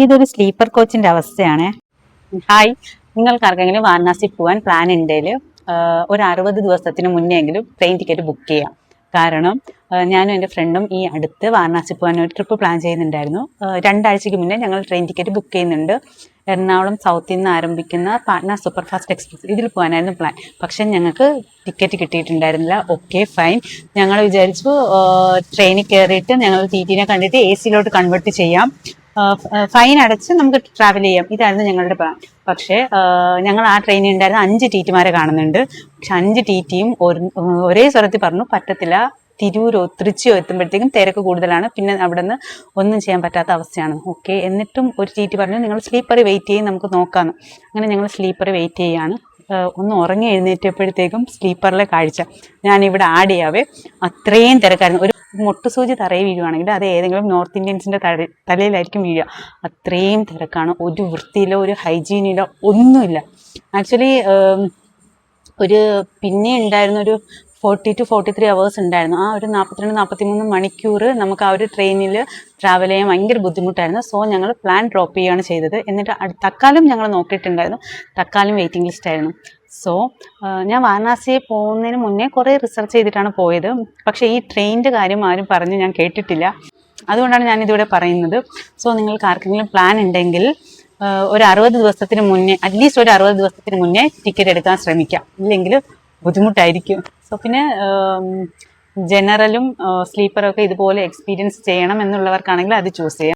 ഇതൊരു സ്ലീപ്പർ കോച്ചിന്റെ അവസ്ഥയാണ്. ഹായ്, നിങ്ങൾക്കാർക്കെങ്കിലും വാരണാസി പോകാൻ പ്ലാൻ ഉണ്ടെങ്കിൽ ഒരു 60 ദിവസത്തിന് മുന്നെങ്കിലും ട്രെയിൻ ടിക്കറ്റ് ബുക്ക് ചെയ്യാം. കാരണം ഞാനും എൻ്റെ ഫ്രണ്ടും ഈ അടുത്ത് വാരണാസി പോകാൻ ഒരു ട്രിപ്പ് പ്ലാൻ ചെയ്യുന്നുണ്ടായിരുന്നു. 2 ആഴ്ചയ്ക്ക് മുന്നേ ഞങ്ങൾ ട്രെയിൻ ടിക്കറ്റ് ബുക്ക് ചെയ്യുന്നുണ്ട്. എറണാകുളം സൗത്തിൽ നിന്ന് ആരംഭിക്കുന്ന പാട്ന സൂപ്പർ ഫാസ്റ്റ് എക്സ്പ്രസ് ഇതിൽ പോകാനായിരുന്നു പ്ലാൻ. പക്ഷെ ഞങ്ങൾക്ക് ടിക്കറ്റ് കിട്ടിയിട്ടുണ്ടായിരുന്നില്ല. ഓക്കെ ഫൈൻ, ഞങ്ങൾ വിചാരിച്ചു ട്രെയിനിൽ കയറിയിട്ട് ഞങ്ങൾ ടി കണ്ടിട്ട് എ സിയിലോട്ട് കൺവേർട്ട് ചെയ്യാം, ഫൈൻ അടച്ച് നമുക്ക് ട്രാവൽ ചെയ്യാം. ഇതായിരുന്നു ഞങ്ങളുടെ പ്ലാൻ. പക്ഷേ ഞങ്ങൾ ആ ട്രെയിനിൽ ഉണ്ടായിരുന്ന 5 ടി കാണുന്നുണ്ട്. പക്ഷെ 5 ടിയും ഒരേ സ്വരത്തിൽ പറഞ്ഞു പറ്റത്തില്ല, തിരൂരോ തൃച്ചിയോ എത്തുമ്പോഴത്തേക്കും തിരക്ക് കൂടുതലാണ്, പിന്നെ അവിടെ നിന്ന് ഒന്നും ചെയ്യാൻ പറ്റാത്ത അവസ്ഥയാണ്. ഓക്കെ, എന്നിട്ടും ഒരു ടി പറഞ്ഞു നിങ്ങൾ സ്ലീപ്പറിൽ വെയിറ്റ് ചെയ്യും, നമുക്ക് നോക്കാമെന്ന്. അങ്ങനെ ഞങ്ങൾ സ്ലീപ്പറിൽ വെയിറ്റ് ചെയ്യുകയാണ്. ഒന്ന് ഉറങ്ങി എഴുന്നേറ്റപ്പോഴത്തേക്കും സ്ലീപ്പറിലെ കാഴ്ച ഞാനിവിടെ ആഡ് ചെയ്യാവേ, അത്രയും തിരക്കായിരുന്നു. ഒരു മുട്ടുസൂചി തറയിൽ വീഴുവാണെങ്കിൽ അത് ഏതെങ്കിലും നോർത്ത് ഇന്ത്യൻസിൻ്റെ തലയിലായിരിക്കും വീഴുക. അത്രയും തിരക്കാണ്. ഒരു വൃത്തിയിലോ ഒരു ഹൈജീനിലോ ഒന്നുമില്ല. ആക്ച്വലി ഒരു പിന്നെ ഉണ്ടായിരുന്ന ഒരു 40 to 43 hours ഉണ്ടായിരുന്നു. ആ ഒരു 42-43 മണിക്കൂർ നമുക്ക് ആ ഒരു ട്രെയിനിൽ ട്രാവൽ ചെയ്യാൻ ഭയങ്കര ബുദ്ധിമുട്ടായിരുന്നു. സോ ഞങ്ങൾ പ്ലാൻ ഡ്രോപ്പ് ചെയ്യുകയാണ് ചെയ്തത്. എന്നിട്ട് തക്കാലം ഞങ്ങൾ നോക്കിയിട്ടുണ്ടായിരുന്നു, തക്കാലം വെയിറ്റിംഗ് ലിസ്റ്റ് ആയിരുന്നു. സോ ഞാൻ വാരണാസിയെ പോകുന്നതിന് മുന്നേ കുറേ റിസർച്ച് ചെയ്തിട്ടാണ് പോയത്. പക്ഷേ ഈ ട്രെയിനിൻ്റെ കാര്യം ആരും പറഞ്ഞ് ഞാൻ കേട്ടിട്ടില്ല. അതുകൊണ്ടാണ് ഞാനിതിവിടെ പറയുന്നത്. സോ നിങ്ങൾക്ക് ആർക്കെങ്കിലും പ്ലാൻ ഉണ്ടെങ്കിൽ ഒരു 60 ദിവസത്തിന് മുന്നേ, അറ്റ്ലീസ്റ്റ് ഒരു 60 ദിവസത്തിന് മുന്നേ ടിക്കറ്റ് എടുക്കാൻ ശ്രമിക്കാം. ഇല്ലെങ്കിൽ ബുദ്ധിമുട്ടായിരിക്കും. സോ പിന്നെ ജനറലും സ്ലീപ്പറും ഒക്കെ ഇതുപോലെ എക്സ്പീരിയൻസ് ചെയ്യണം എന്നുള്ളവർക്കാണെങ്കിൽ അത് ചൂസ് ചെയ്യാം.